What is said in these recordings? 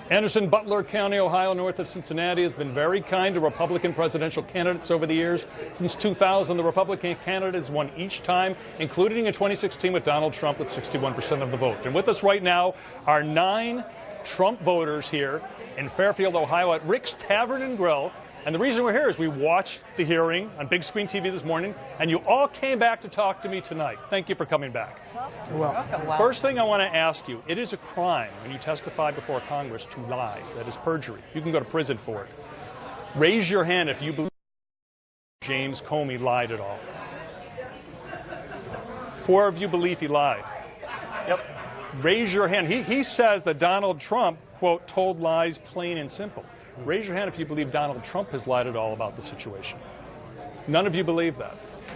Anderson, Butler County, Ohio, north of Cincinnati, has been very kind to Republican presidential candidates over the years. Since 2000, the Republican candidates won each time, including in 2016 with Donald Trump with 61% of the vote. And with us right now are 9 Trump voters here in Fairfield, Ohio at Rick's Tavern and Grill. And the reason we're here is we watched the hearing on big screen TV this morning, and you all came back to talk to me tonight. Thank you for coming back. Welcome. First thing I want to ask you, it is a crime when you testify before Congress to lie. That is perjury. You can go to prison for it. Raise your hand if you believe James Comey lied at all. 4 of you believe he lied. Yep. Raise your hand. He says that Donald Trump, quote, told lies plain and simple. Raise your hand if you believe Donald Trump has lied at all about the situation. None of you believe that.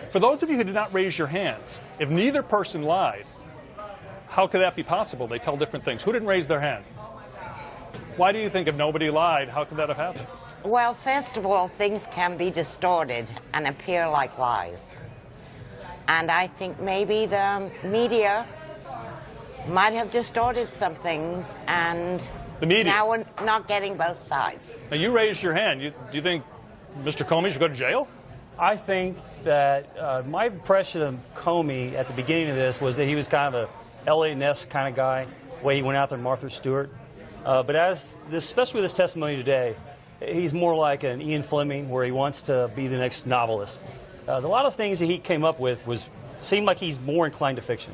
For those of you who did not raise your hands, if neither person lied, how could that be possible? They tell different things. Who didn't raise their hand? Why do you think if nobody lied, how could that have happened? Well, first of all, things can be distorted and appear like lies. And I think maybe the media might have distorted some things, and the media. Now we're not getting both sides. Now, you raised your hand. Do you think Mr. Comey should go to jail? I think that my impression of Comey at the beginning of this was that he was kind of a L.A. Ness kind of guy, the way he went out there, Martha Stewart. But especially with his testimony today, he's more like an Ian Fleming, where he wants to be the next novelist. A lot of things that he came up with seemed like he's more inclined to fiction.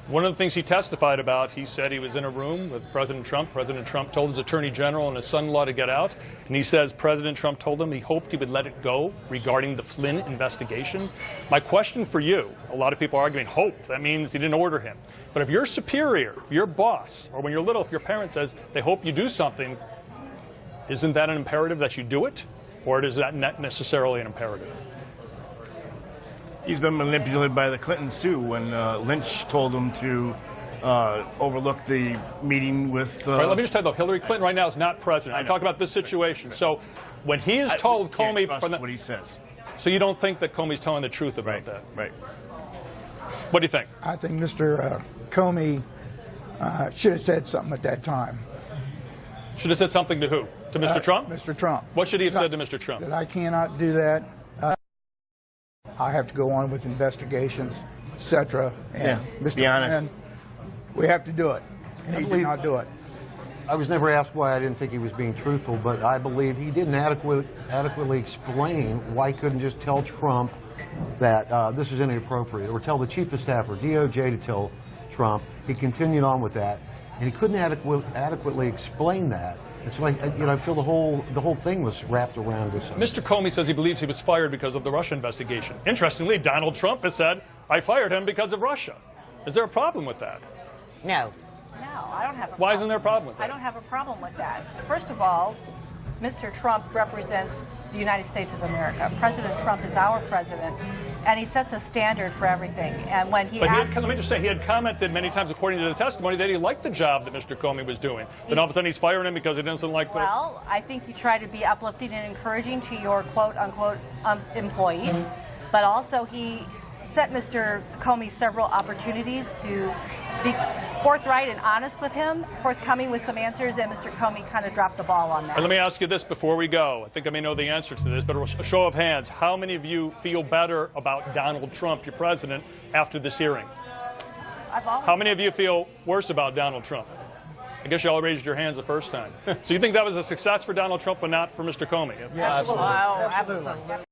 One of the things he testified about, he said he was in a room with President Trump. President Trump told his attorney general and his son-in-law to get out. And he says President Trump told him he hoped he would let it go regarding the Flynn investigation. My question for you, a lot of people are arguing hope. That means he didn't order him. But if your superior, your boss, or when you're little, if your parent says they hope you do something, isn't that an imperative that you do it? Or is that not necessarily an imperative? He's been manipulated by the Clintons, too, when Lynch told him to overlook the meeting with... All right, let me just tell you, though, Hillary Clinton right now is not president. I'm talking about this situation. So when he is told Comey... Can't trust what he says. So you don't think that Comey's telling the truth about that? Right. What do you think? I think Mr. Comey should have said something at that time. Should have said something to who? To Mr. Trump? Mr. Trump. What should he have said to Mr. Trump? That I cannot do that. I have to go on with investigations, etc. And Mr. Be honest. And we have to do it. And he did not do it. I was never asked why I didn't think he was being truthful, but I believe he didn't adequately explain why he couldn't just tell Trump that this is inappropriate, or tell the chief of staff or DOJ to tell Trump. He continued on with that, and he couldn't adequately explain that. It's like, I feel the whole thing was wrapped around this. Mr. Comey says he believes he was fired because of the Russia investigation. Interestingly, Donald Trump has said, I fired him because of Russia. Is there a problem with that? No. No, I don't have a problem. Why isn't there a problem with that? I don't have a problem with that. First of all, Mr. Trump represents the United States of America. President Trump is our president, and he sets a standard for everything. And when he let me just say, he had commented many times, according to the testimony, that he liked the job that Mr. Comey was doing. Then all of a sudden he's firing him because he doesn't like... Well, I think you try to be uplifting and encouraging to your quote-unquote employees, but also he set Mr. Comey several opportunities to be forthright and honest with him, forthcoming with some answers, and Mr. Comey kind of dropped the ball on that. Let me ask you this before we go. I think I may know the answer to this, but a show of hands. How many of you feel better about Donald Trump, your president, after this hearing? How many of you feel worse about Donald Trump? I guess you all raised your hands the first time. So you think that was a success for Donald Trump, but not for Mr. Comey? Yeah, absolutely. Oh, absolutely.